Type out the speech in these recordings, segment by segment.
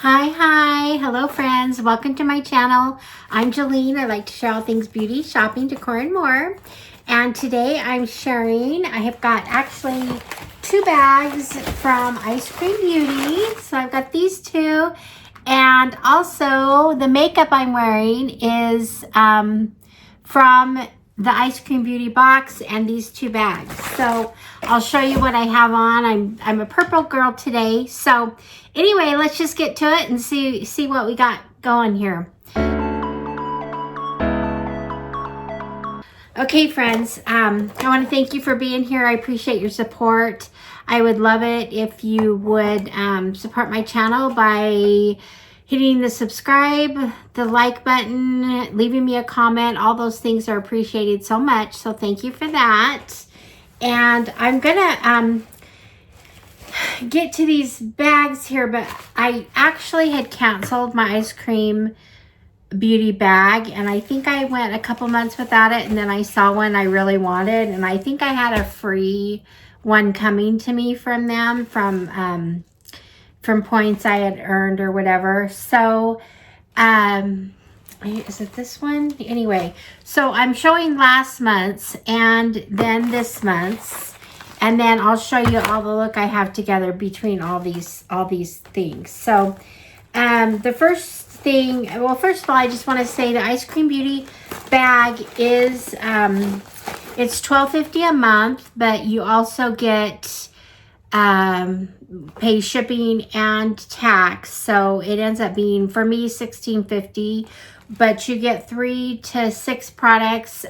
Hi, hello friends, welcome to my channel. I'm Jolene. I like to share all things beauty, shopping, decor, and more. And today I'm sharing, I have got actually 2 bags from Eyescream Beauty. So I've got these 2, and also the makeup I'm wearing is from the Ice Cream Beauty box and these 2 bags. So I'll show you what I have on. I'm a purple girl today. So anyway, let's just get to it and see what we got going here. Okay, friends, I want to thank you for being here. I appreciate your support. I would love it if you would support my channel by hitting the subscribe, the like button, leaving me a comment. All those things are appreciated so much. So thank you for that. And I'm gonna get to these bags here, but I actually had canceled my Ice Cream Beauty bag, and I think I went a couple months without it, and then I saw one I really wanted, and I think I had a free one coming to me from them from points I had earned or whatever. So is it this one? Anyway, so I'm showing last month's and then this month's, and then I'll show you all the look I have together between all these things. So the first thing, well, first of all, I just want to say the Ice Cream Beauty bag is it's $12.50 a month, but you also get pay shipping and tax, so it ends up being, for me, $16.50, but you get 3 to 6 products.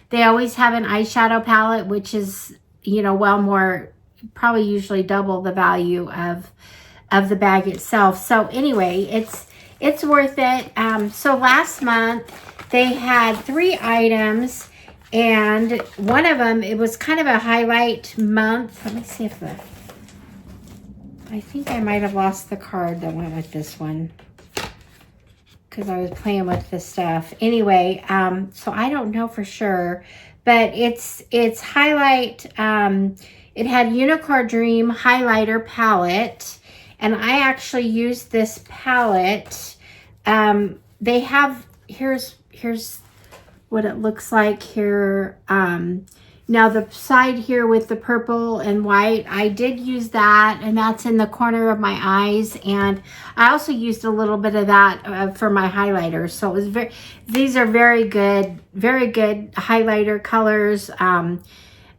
They always have an eyeshadow palette, which is, you know, well more, probably usually double the value of the bag itself. So anyway, it's worth it. So last month they had 3 items, and one of them, it was kind of a highlight month. Let me see if I think I might have lost the card that went with this one, because I was playing with the stuff. Anyway, so I don't know for sure, but it's highlight. It had Unicorn Dream highlighter palette, and I actually used this palette. They have, here's what it looks like here. Now the side here with the purple and white, I did use that, and that's in the corner of my eyes, and I also used a little bit of that for my highlighter. So it was these are very good highlighter colors.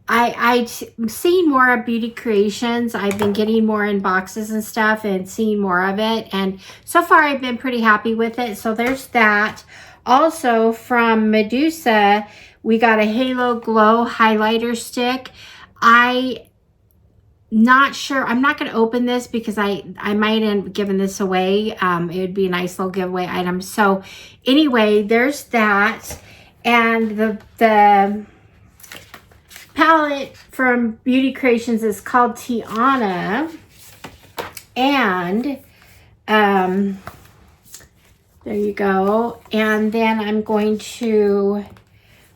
I've seen more of Beauty Creations. I've been getting more in boxes and stuff and seeing more of it, and so far I've been pretty happy with it. So there's that. Also from Medusa, we got a Halo Glow highlighter stick. I'm not sure. I'm not going to open this because I might end up giving this away. It would be a nice little giveaway item. So anyway, there's that. And the palette from Beauty Creations is called Tiana. And there you go. And then I'm going to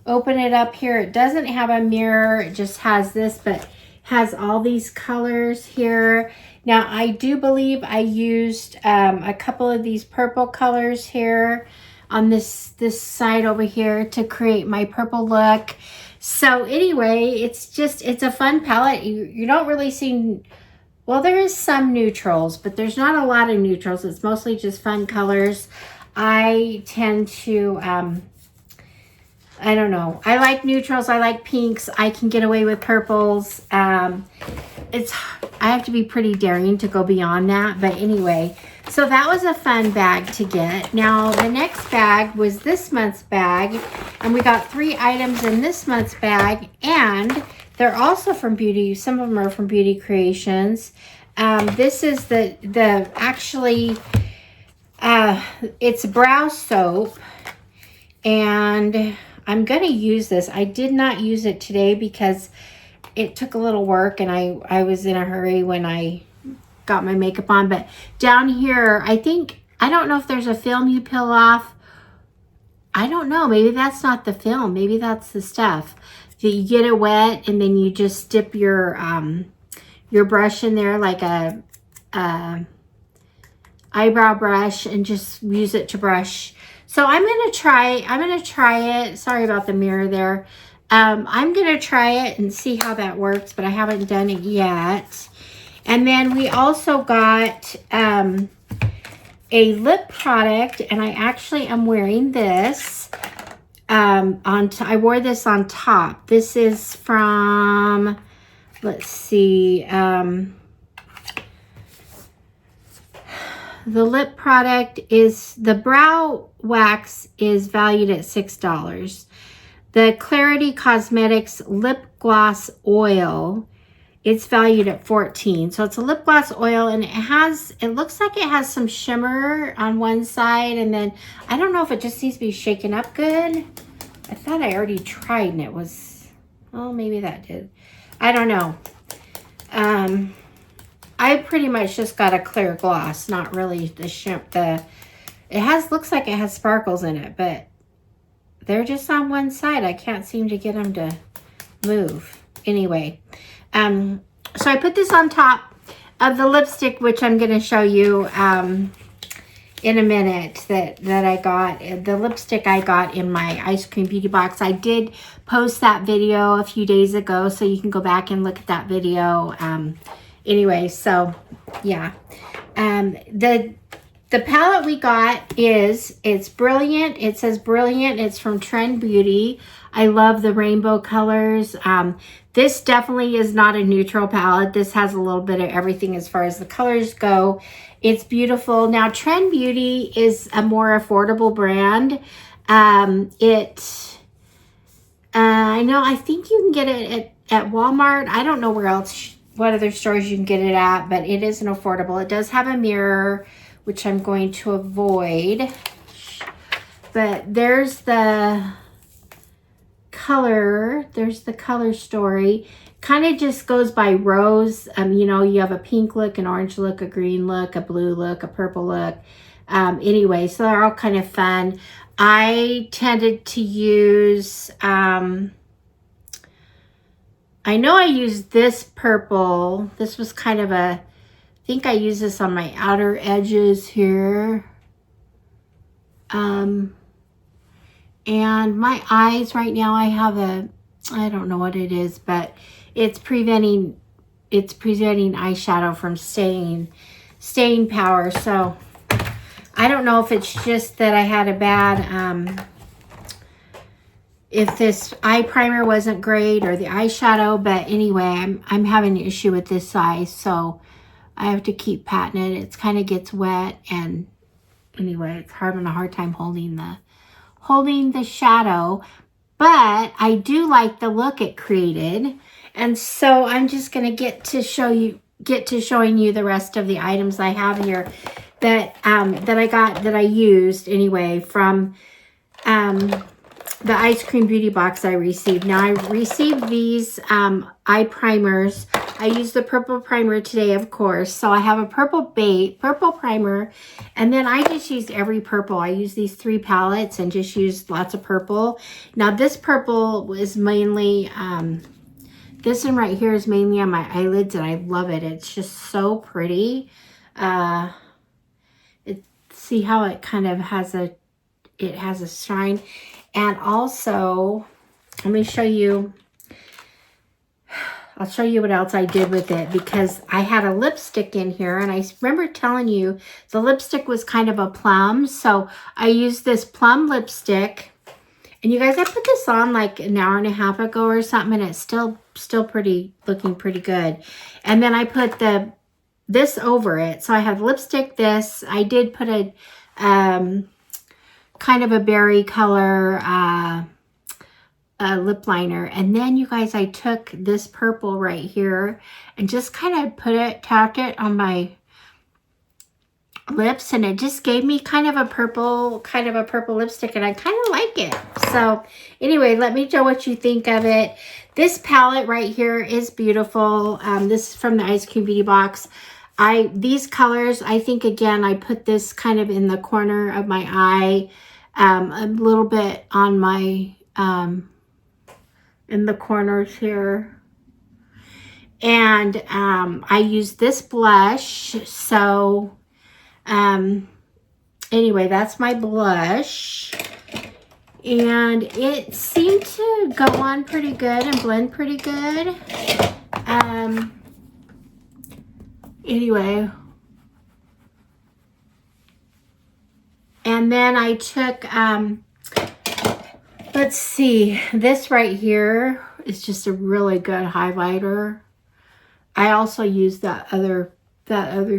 open it up here. It doesn't have a mirror. It just has this, but has all these colors here. Now, I do believe I used a couple of these purple colors here on this side over here to create my purple look. So anyway, it's a fun palette. You don't really see, well, there is some neutrals, but there's not a lot of neutrals. It's mostly just fun colors. I tend to, I don't know. I like neutrals. I like pinks. I can get away with purples. I have to be pretty daring to go beyond that. But anyway, so that was a fun bag to get. Now, the next bag was this month's bag. And we got 3 items in this month's bag. And they're also from Beauty. Some of them are from Beauty Creations. This is actually, it's brow soap. And I'm going to use this. I did not use it today because it took a little work, and I was in a hurry when I got my makeup on. But down here, I don't know if there's a film you peel off. I don't know. Maybe that's not the film. Maybe that's the stuff. So you get it wet, and then you just dip your brush in there like a eyebrow brush and just use it to brush. So I'm gonna try it. Sorry about the mirror there. I'm gonna try it and see how that works, but I haven't done it yet. And then we also got a lip product, and I actually am wearing this. I wore this on top. This is from, let's see, the lip product is, the brow wax is valued at $6. The Clarity Cosmetics Lip Gloss Oil, it's valued at $14. So it's a lip gloss oil, and it looks like it has some shimmer on one side, and then I don't know if it just needs to be shaken up good. I thought I already tried and it was, oh, maybe that did. I don't know. I pretty much just got a clear gloss, not really the looks like it has sparkles in it, but they're just on one side. I can't seem to get them to move. Anyway, so I put this on top of the lipstick, which I'm going to show you in a minute, that I got. The lipstick I got in my Ice Cream Beauty box. I did post that video a few days ago, so you can go back and look at that video. Anyway, so yeah, the palette we got it's Brilliant. It says Brilliant. It's from trendbeauty. I love the rainbow colors. This definitely is not a neutral palette. This has a little bit of everything as far as the colors go. It's beautiful. Now, trendbeauty is a more affordable brand. I think you can get it at Walmart. I don't know where else, what other stores you can get it at, but it is an affordable. It does have a mirror, which I'm going to avoid. But there's the color. There's the color story. Kind of just goes by rows. You have a pink look, an orange look, a green look, a blue look, a purple look. Anyway, so they're all kind of fun. I tended to use, I know I used this purple. This was kind of I think I used this on my outer edges here. And my eyes right now, I have I don't know what it is, but it's preventing eyeshadow from staying power. So I don't know if it's just that I had a bad, if this eye primer wasn't great or the eyeshadow, but anyway, I'm having an issue with this size, so I have to keep patting it. It kind of gets wet, and anyway, it's having a hard time holding the shadow, but I do like the look it created. And so I'm just going to get to showing you the rest of the items I have here that I used anyway from the Ice Cream Beauty box I received. Now, I received these eye primers. I used the purple primer today, of course. So I have a purple primer, and then I just used every purple. I used these 3 palettes and just used lots of purple. Now, this purple is mainly, this one right here is mainly on my eyelids, and I love it. It's just so pretty. See how it kind of has a shine. And also, let me show you, I'll show you what else I did with it, because I had a lipstick in here, and I remember telling you the lipstick was kind of a plum. So I used this plum lipstick, and you guys, I put this on like an hour and a half ago or something, and it's still looking pretty good. And then I put this over it. So I have lipstick, this. I did put a kind of a berry color lip liner. And then, you guys, I took this purple right here and just kind of tapped it on my lips, and it just gave me kind of a purple lipstick, and I kind of like it. So anyway, let me know what you think of it. This palette right here is beautiful. This is from the Ice Cream Beauty box. These colors, I think, again, I put this kind of in the corner of my eye, a little bit on my, in the corners here. And I use this blush. So Anyway, that's my blush. And it seemed to go on pretty good and blend pretty good. Anyway. And then I took, let's see, this right here is just a really good highlighter. I also used that other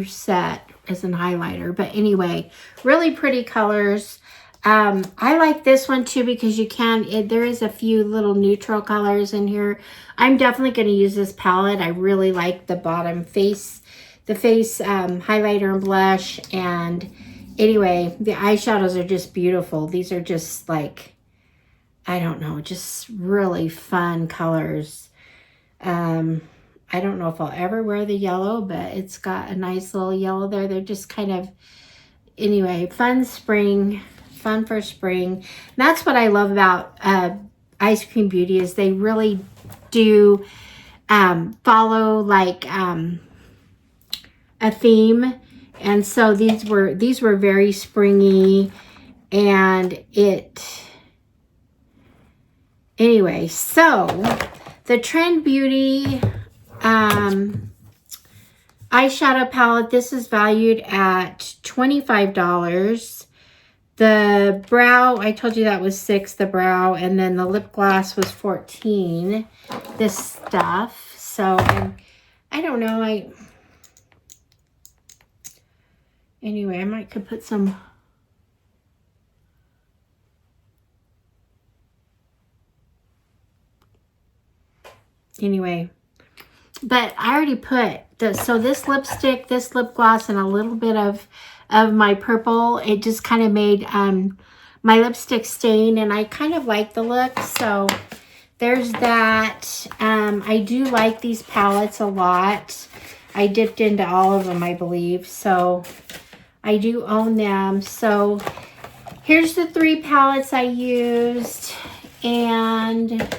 set as an highlighter. But anyway, really pretty colors. I like this one too because you can, there is a few little neutral colors in here. I'm definitely going to use this palette. I really like the bottom face, highlighter and blush. And anyway, the eyeshadows are just beautiful. These are just like, I don't know, just really fun colors. I don't know if I'll ever wear the yellow, but it's got a nice little yellow there. They're just kind of, anyway, fun for spring. That's what I love about Ice Cream Beauty is they really do follow like a theme. And so these were very springy, and anyway, so the Trend Beauty eyeshadow palette, this is valued at $25. The brow, I told you that was $6, the brow, and then the lip gloss was $14. This stuff. So I don't know, anyway, I might could put some anyway. But I already put so this lipstick, this lip gloss, and a little bit of my purple. It just kind of made my lipstick stain, and I kind of like the look. So there's that. I do like these palettes a lot. I dipped into all of them, I believe. So I do own them. So here's the 3 palettes I used. And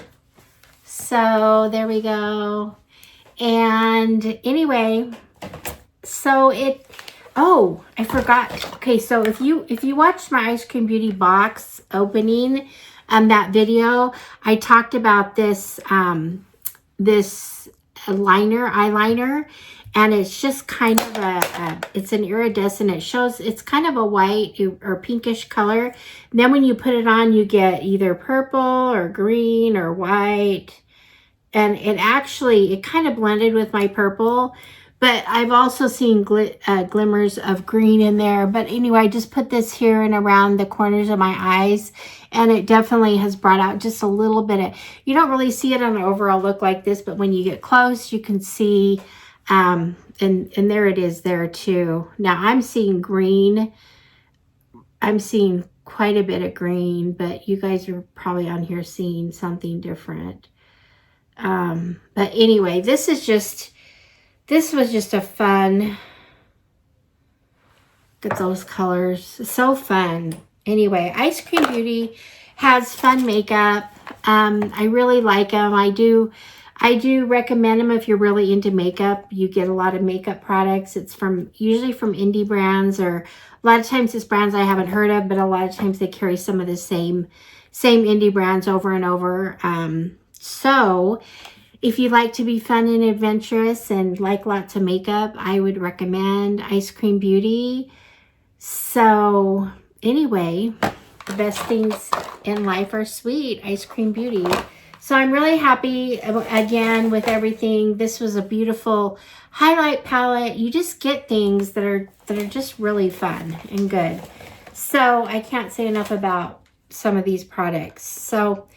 so there we go. And anyway, so oh, I forgot. Okay, so if you watched my Ice Cream Beauty box opening that video, I talked about this this eyeliner, and it's just kind of it's an iridescent. It shows it's kind of a white or pinkish color. And then when you put it on, you get either purple or green or white. And it kind of blended with my purple, but I've also seen glimmers of green in there. But anyway, I just put this here and around the corners of my eyes, and it definitely has brought out just a little bit of, you don't really see it on an overall look like this, but when you get close, you can see, and there it is there too. Now I'm seeing green. I'm seeing quite a bit of green, but you guys are probably on here seeing something different. But anyway, this was just a fun, look at those colors, so fun. Anyway, Ice Cream Beauty has fun makeup. I really like them. I do recommend them if you're really into makeup. You get a lot of makeup products. It's usually from indie brands, or a lot of times it's brands I haven't heard of, but a lot of times they carry some of the same indie brands over and over. So if you like to be fun and adventurous and like lots of makeup, I would recommend Ice Cream Beauty. So anyway, the best things in life are sweet. Ice Cream Beauty. So I'm really happy again with everything. This was a beautiful highlight palette. You just get things that are just really fun and good. So I can't say enough about some of these products. So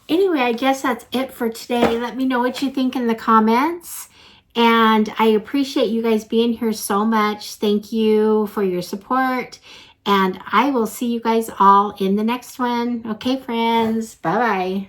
anyway, I guess that's it for today. Let me know what you think in the comments. And I appreciate you guys being here so much. Thank you for your support. And I will see you guys all in the next one. Okay, friends. Bye-bye.